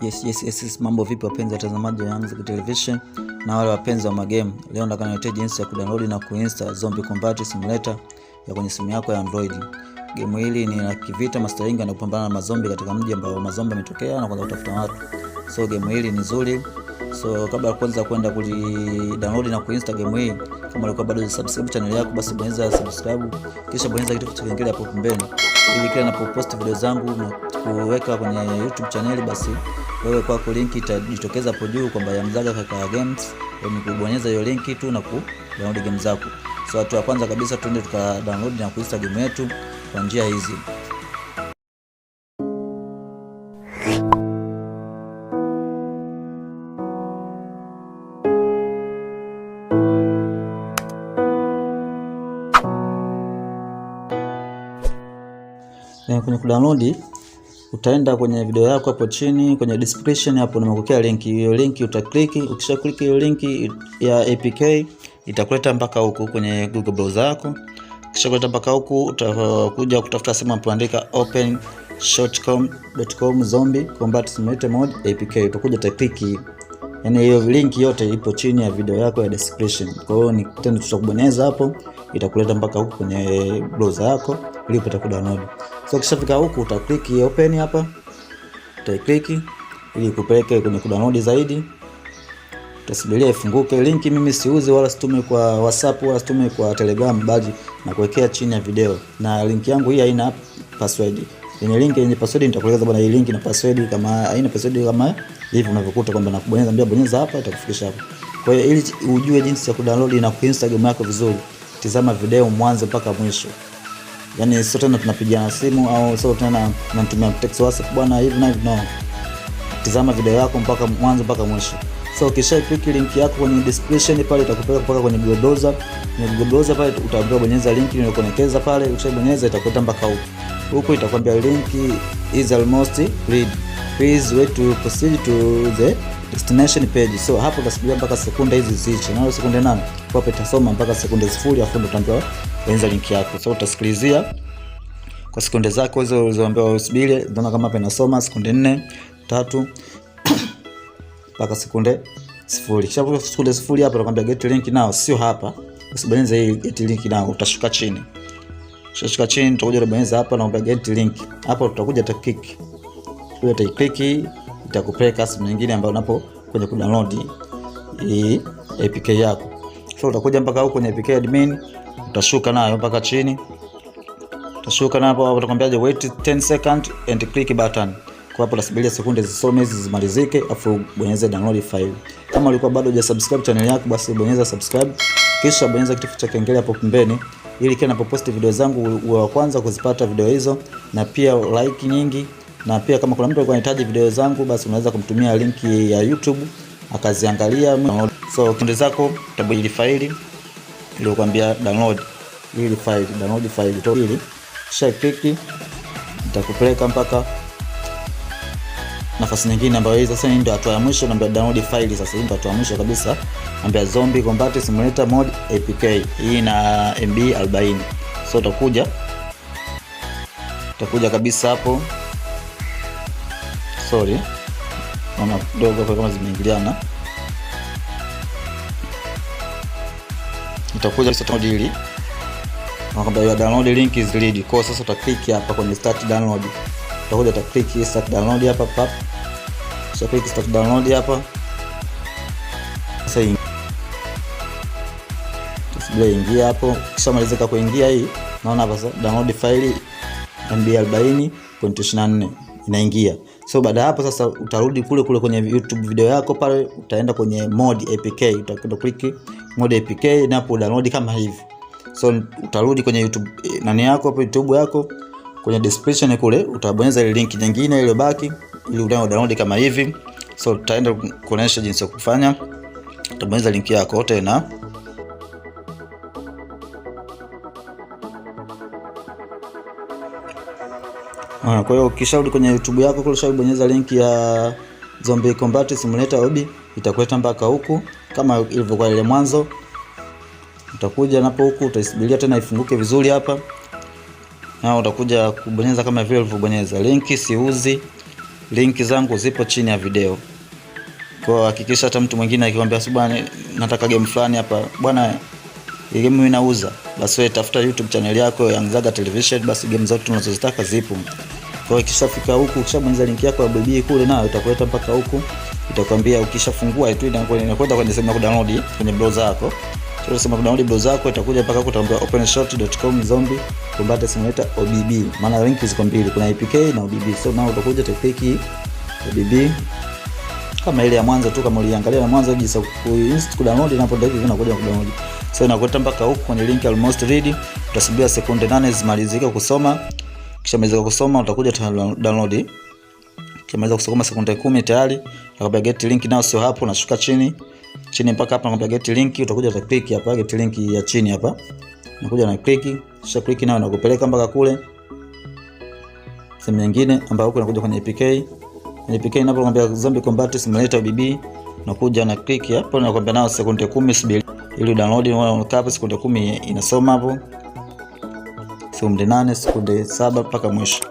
Yes, mambo vipi wapenzi watazamaji wa Unaweza television na wale wapenzi wa magemu. Leo nataka niwaletee jinsi ya kudownload na kuinstall Zombie Combat Simulator ya kwenye simu yako ya Android. Game hili ni la kivita mastering na kupambana na mazombi katika mji ambao mazombi yametokea na kuanza kutafuta watu. So game hili ni nzuri. So kabla ya kuanza kwenda download na kuinstall game hii, kama ulikuwa bado hujasubscribe channel yako, basi bonyeza subscribe kisha bonyeza kitu cha kengele hapo pembeni, ili kila ninapopost video zangu na kuweka kwenye YouTube channel, basi wewe kwako link itajitokeza hapo juu kwamba ya Zaga Games. Ni kubonyeza hiyo link tu na download game zako. So hatua ya kwanza kabisa tuende download na kuinstall game yetu kwa njia hizi. Kwenye kudownload utaenda kwenye video yako hapo chini kwenye description hapo nimekuwekea link. Hiyo link utaklik, ukisha click hiyo link ya APK itakuleta mpaka huku kwenye Google browser yako. Kisha kuleta mpaka huku utakuja kutafuta sehemu ambapo andika open.com zombie combat simulator mode APK. Utakuja utaklik, yani hiyo link yote ipo chini ya video yako ya description. Kwa hiyo ni tendo tutakubonyeza hapo, itakuleta mpaka huku kwenye browser yako ili upate kudownload. So kishafika huku utaklik open hapa, utaiklik ili kupeleke kwenye kudownload zaidi. Utasubiria ifunguke. Link mimi siuzi wala situme kwa WhatsApp wala situme kwa Telegram, bali na kuwekea chini ya video, na link yangu hii haina password. Yenye link yenye password nitakueleza bwana, hii link na password kama haina password kama hivi unavyokuta kwamba nakubonyeza, mbia bonyeza hapa itakufikisha hapo. Kwa hiyo ili ujue jinsi ya kudownload na kuinstall game yako vizuri, tazama video mwanzo mpaka mwisho. Yani sio tena tunapigiana simu au sio tena tunatumia text WhatsApp bwana hivi na hivi, no. Tazama video yako mpaka mwanzo mpaka mwisho. So kisha click link yako kwenye description pale, itakupeleka mpaka kwenye Google browser. Kwenye Google browser pale utaambiwa bonyeza link ile kuelekeza pale, ukishabonyeza itakuleta mpaka huko. Huko itakwambia link is almost ready. Please wait to proceed to the destination page. So hapo utasubiria mpaka sekunde hizi ziishe. Na sekunde 8 kwa hapo itasoma mpaka sekunde 0, afu ndo utaambiwa bonyeza link yako. So utasikilizia kwa sekunde zako hizo ulizoambiwa usubiri. Ndio kama hapa inasoma sekunde 4, 3 mpaka sekunde 0. Kisha kwa sekunde 0 hapo utakwambia get link now. Sio hapa, usibonyeze hii get link now, utashuka chini. Ukishuka chini utakuja kubonyeza hapa na unaomba get link. Hapo utakuja utaklik. Wewe utaiklik, itakupeleka sehemu nyingine ambayo unapo kwenye kudownload hii APK yako. So utakuja mpaka huko kwenye APK admin, utashuka nayo mpaka chini. Utashuka na hapo utakwambiaje wait 10 seconds and click button. Kwa hapo utasubiria sekunde zisome zimalizike, afu bonyeza download file. Kama ulikuwa bado hujasubscribe channel yako, basi bonyeza subscribe kisha bonyeza kitufe cha kengele hapo pembeni, ili kila ninapopost video zangu uwe wa kwanza kuzipata video hizo, na pia like nyingi. Na pia kama kuna mtu anahitaji video zangu, basi unaweza kumtumia link ya YouTube akaziangalia. So kende zako utabonyeza file ile kuambia download ile file, download file to ile kisha click, itakupeleka mpaka nafasi nyingine ambayo hii sasa ndio hatua ya mwisho, naambia download file. Sasa hii ndio hatua ya mwisho kabisa, naambia Zombie Combat Simulator mode APK. Hii na MB 40. So utakuja kabisa hapo. Sorry, naona dogo kwa kama zimeingiliana. Itakuja sasa download, nakwambia your download link is ready. Kwa sasa utaklik hapa kwenye start download. Utakuja utaklik start download hapa pap. Sasa click start download hapa. Sasa display ingia hapo. Kisha malizika kuingia hii, naona hapa sasa download file MB 40.24 inaingia. So baada hapo sasa utarudi kule kwenye YouTube video yako pale, utaenda kwenye mode APK, utakwenda click mode APK na hapo download kama hivi. So utarudi kwenye YouTube nani yako hapo, YouTube yako kwenye description kule utabonyeza ile link nyingine ile iliyobaki ili download kama hivi. So tutaenda kuonesha jinsi ya kufanya. Utabonyeza link yako tena. Kwa hiyo ukisharudi kwenye YouTube yako kule, ushabonyeza link ya Zombie Combat Simulator hobby, itakuleta mpaka huku kama ilivyokuwa ile mwanzo. Utakuja napo huku, utaisubiria tena ifunguke vizuri hapa. Na utakuja kubonyeza kama vile ulivyobonyeza. Link siuzi link zangu zipo chini ya video. Kwa hakikisha hata mtu mwingine akikwambia bwana nataka game fulani hapa bwana, game mimi nauza, basi wewe tafuta YouTube channel yako ya Zaga Television, basi game zote tunazozitaka zipo. Kwa hiyo ukishafika huku, ukishabonyeza link yako ya BB kule, nayo itakuleta mpaka huku, itakwambia ukishafungua tu inakwenda kwenye sehemu ya download kwenye browser yako. Sio sema download browser yako, itakuja mpaka huko, utaambia openshot.com zombie combat simulator OBB. Maana link ziko mbili, kuna APK na OBB. So nao utakuja click OBB kama ile ya mwanzo tu, kama uliangalia na mwanzo jinsi ku download, na hapo ndio hivi vinakuja ku download. So inakuleta mpaka huko kwenye link almost ready. Utasubiri sekunde 8 zimalizike kusoma. Kisha maliza kusoma utakuja download. Kimaliza kusoma sekunde 10 tayari nakwambia get link, nao sio hapo, unashuka chini mpaka hapa nakwambia get link. Utakuja uta click hapa get link ya chini hapa, unakuja na click, kisha click nao inakupeleka mpaka kule sehemu nyingine ambapo huko unakuja kwenye APK. Kwenye APK inapokuambia zombie combat simulator OBB, unakuja na click hapo, nakwambia nao sekunde 10 subiri ili download. Unakaa sekunde 10 inasoma hapo, sekunde 8, sekunde 7 mpaka mwisho.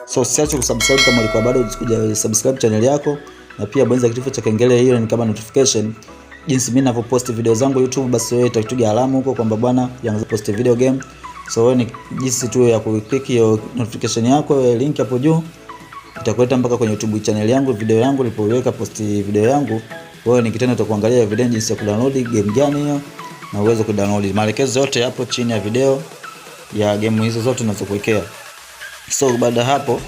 So usiache kusubscribe kama ulikuwa bado huja subscribe channel yako, na pia bonyeza kitufe cha kengele, hiyo ni kama notification jinsi mimi ninavyopost video zangu YouTube, basi wewe utapiga alama huko kwamba bwana Yaga post video game. So wewe ni jinsi tu ya kuclick hiyo notification yako, link hapo juu itakuleta mpaka kwenye YouTube channel yangu, video yangu nilipoweka post video yangu. Wewe ni kitendo cha kuangalia video jinsi ya kudownload game gani hiyo, na uweze kudownload. Maelekezo yote hapo chini ya video ya game hizo zote ninazokuwekea. So baada hapo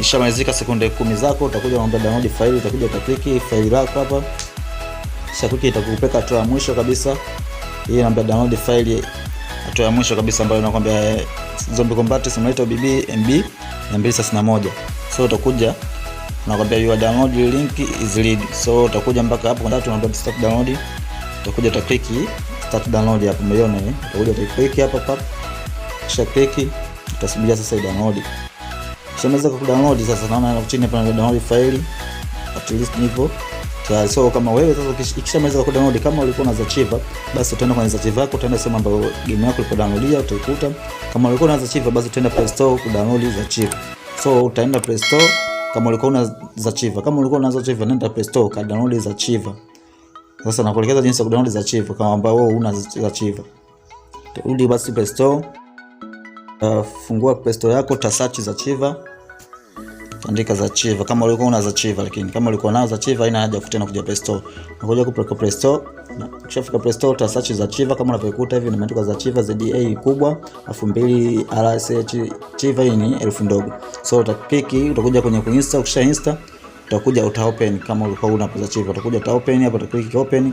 ishamalizika sekunde 10 zako, utakuja unaomba download file, utakuja utaklik file lako hapa. Kisha click itakupeleka hatua ya mwisho kabisa. Hii naomba download file hatua ya mwisho kabisa ambayo inakwambia zombie combat simulator OBB MB 231. So utakuja unakwambia your download link is ready. So utakuja mpaka hapo kwa unaomba start download. Utakuja utaklik start download hapo, umeona utakuja utaklik hapa hapa. Kisha click utasubiria sasa download. Kishamaliza ku download sasa, naona chini hapa na download file at least nipo. So kama wewe sasa ukishamaliza ku download, kama ulikuwa unaza chiva, basi utaenda kwenye chiva yako, utaenda sehemu ambayo game yako ilipo downloadia utaikuta. Kama ulikuwa unaza chiva, basi utaenda Play Store ku download za chiva. So utaenda Play Store kama ulikuwa unaza chiva, kama ulikuwa unaza chiva nenda Play Store ka download za chiva. Sasa nakuelekeza jinsi ya ku download za chiva kama ambao wewe una za chiva. Rudi basi Play Store. Fungua Play Store yako, ta search za chiva, andika za chiva kama ulikuwa una za chiva. Lakini kama ulikuwa nazo za chiva haina haja kutena kuja Play Store. Unakuja kupeleka Play Store, na ukishafika Play Store ta search za chiva kama unavyokuta hivi, nimeandika za chiva ZA kubwa 2000 RSH chiva, hii ni 1000 ndogo. So utaklik, utakuja kwenye kuinstall, ukisha install utakuja uta open. Kama ulikuwa una za chiva utakuja uta open hapo, utaklik open.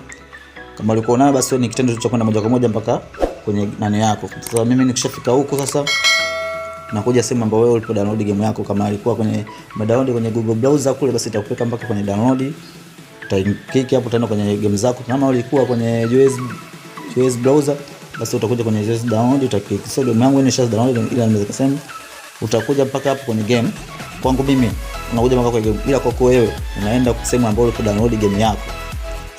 Kama ulikuwa nayo basi ni kitendo cha kwenda moja kwa moja mpaka kwenye nani yako. Sasa mimi nikishafika huko sasa nakuja sehemu ambayo wewe ulipo download game yako. Kama ilikuwa kwenye download kwenye Google browser kule, basi itakupeleka mpaka kwenye download. Utaklik hapo tena kwenye game zako. Kama ulikuwa kwenye US browser, basi utakuja kwenye US download utaklik. So game yangu ni shaza download, ila nimeweza kusema utakuja mpaka hapo kwenye game. Kwangu mimi unakuja mpaka kwenye game, ila kwako wewe unaenda sehemu ambayo ulipo download game yako.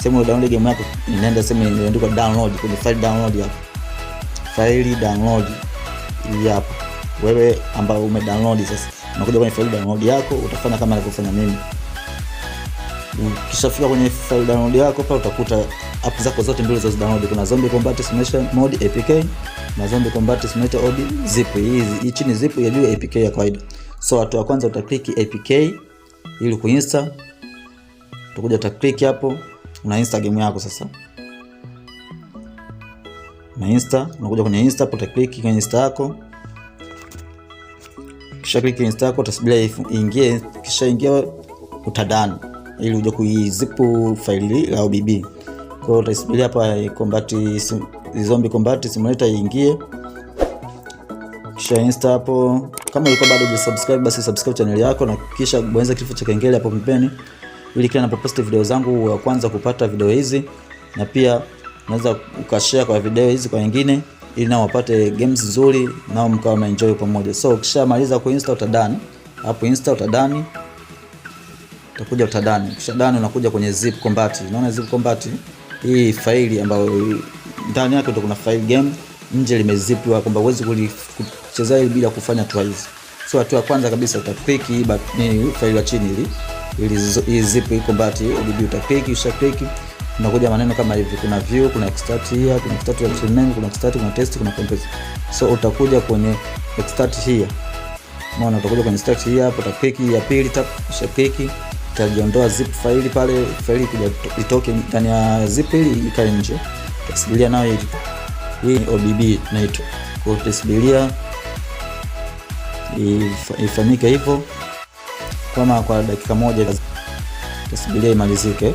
Sehemu ya download game yako inaenda sehemu imeandikwa download, kwenye file download hapo. File download hii hapa. Wewe ambao umedownload sasa unakuja kwenye file download yako, utafanya kama nilivyofanya mimi. Ukishafika kwenye file download yako hapa utakuta app zako zote mbili za download. Kuna zombie combat simulation mode APK na zombie combat simulator OB zip. Hii chini zip, ya juu APK ya kawaida. So hatua ya kwanza utaklik APK ili kuinstall. Utakuja utaklik hapo, una install game yako sasa. Na install, unakuja kwenye install hapo, utaklik kwenye install yako. Kisha click install yako, utasubiria iingie. Kisha ingia utadani ili uje kuizip file la OBB. Kwa hiyo utasubiria hapa zombie combat simulator iingie. Kisha install hapo. Kama ulikuwa bado hujasubscribe, basi subscribe channel yako, na kisha bonyeza kitufe cha kengele hapo pembeni ili kila ninapopost video zangu wa kwanza kupata video hizi, na pia unaweza ukashare kwa video hizi kwa wengine ili nao wapate games nzuri nao mkao na enjoy pamoja. So ukishamaliza kuinstall utadani hapo, install utadani, utakuja utadani. Kisha dani unakuja kwenye zip combat. Unaona zip combat hii faili ambayo ndani yake ndio kuna file game, nje limezipiwa kwamba uweze kucheza bila kufanya twice. So hatua ya kwanza kabisa utaklik ni file ya chini ili zip iko mbati OBB, utaklik. Kisha click unakuja maneno kama hivi, kuna view, kuna extract here, kuna extract ya name, kuna extract, kuna test, kuna compress. So utakuja kwenye extract here, unaona, utakuja kwenye extract here hapo, utaklik ya pili tap. Kisha click itajiondoa zip file pale, file kuja itoke ndani ya zip ili ikae nje. Utasubiria nayo hii OBB naito, kwa utasubiria ifanyike hivyo kama kwa dakika moja, utasubiria imalizike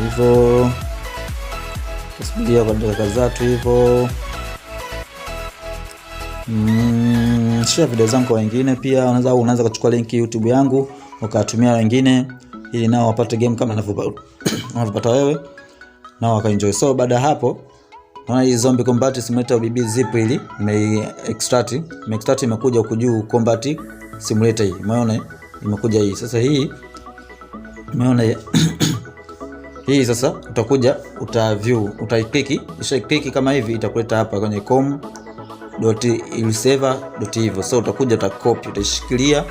hivyo, utasubiria kwa dakika tatu hivyo. Share video zangu kwa wengine pia, unaweza kuchukua link YouTube yangu ukatumia wengine ili nao wapate game kama unavyopata wewe, nao wakaenjoy. So baada hapo naona hii zombie combat simulator OBB zip ili extract imekuja huku juu, combat simulator hii, umeona imekuja hii. Sasa hii umeona hii sasa utakuja utaview, utaiklik. Kisha click kama hivi itakuleta hapa kwenye com.ilseva.hivyo. So utakuja utacopy, utashikilia.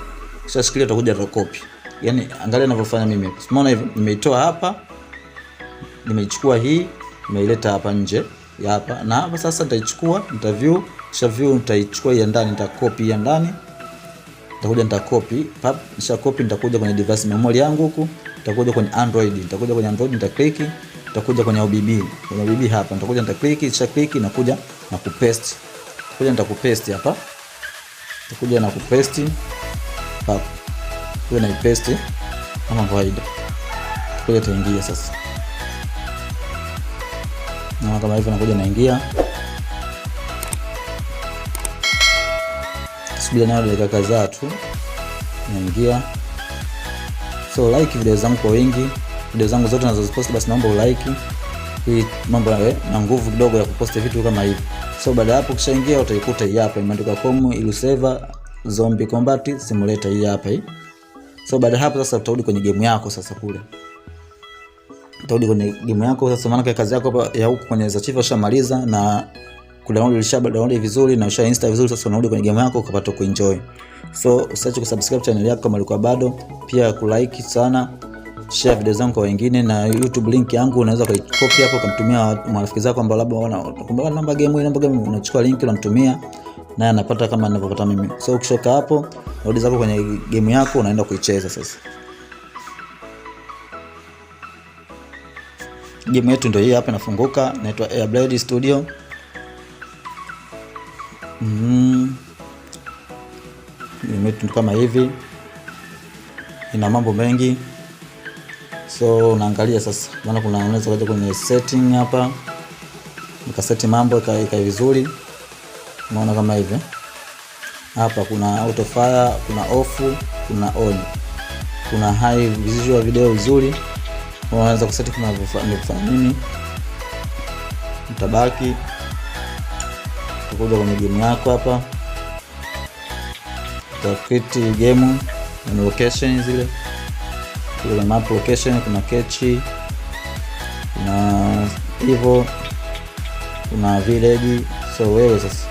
Kisha shikilia utakuja utacopy. Yani angalia ninavyofanya mimi. Umeona hivi nimeitoa hapa, nimeichukua hii, nimeileta hapa nje ya hapa, na hapa sasa nitaichukua, nitaview. Kisha view nitaichukua ya ndani, nitacopy ya ndani, nitakuja nitacopy pap. Kisha copy nitakuja kwenye device memory yangu huku, nitakuja kwenye Android, nitaclick, nitakuja kwenye OBB hapa, nitakuja nitaclick. Kisha click nakuja na kupaste, nitakupaste hapa, nitakuja na kupaste pap, kwa na paste kama kawaida. Kwa taingia sasa, na kama hivyo nakuja naingia, subiri nayo dakika kadhaa tu naingia. So like video zangu kwa wingi, video zangu zote nazozipost, basi naomba ulike hii mambo yawe na nguvu kidogo ya kupost vitu kama hivi. So baada hapo kishaingia utaikuta hii hapa imeandikwa com.ilseva zombie combat simulator hii hapa hii. So baada hapo sasa utarudi kwenye game yako sasa kule. Utarudi kwenye game yako sasa, maana kazi yako hapa ya huko kwenye archive ushamaliza na download vizuri na usha install vizuri. Sasa unarudi kwenye game yako ukapata kuenjoy. So usiache kusubscribe channel yako kama ulikuwa bado, pia kulike sana, share video zangu kwa wengine, na YouTube link yangu unaweza kuicopy hapo ukamtumia marafiki zako ambao labda wanakumbuka namba game, unachukua link unamtumia naye anapata kama ninavyopata mimi. So ukishoka hapo rudi zako kwenye game yako unaenda kuicheza sasa. Game yetu ndio hii hapa inafunguka, inaitwa Airblade Studio. Game yetu kama hivi, ina mambo mengi. So unaangalia sasa, maana kuna unaweza kuja kwenye setting hapa, nikaseti mambo ikae vizuri. Unaona kama hivi. Hapa kuna auto fire, kuna off, kuna on. Kuna high visual video vizuri. Unaweza kuseti kama unavyofanya nini. Utabaki kuja kwenye game yako hapa. Create game na location zile. Kuna map location, kuna cache, kuna hivyo, kuna village. So wewe sasa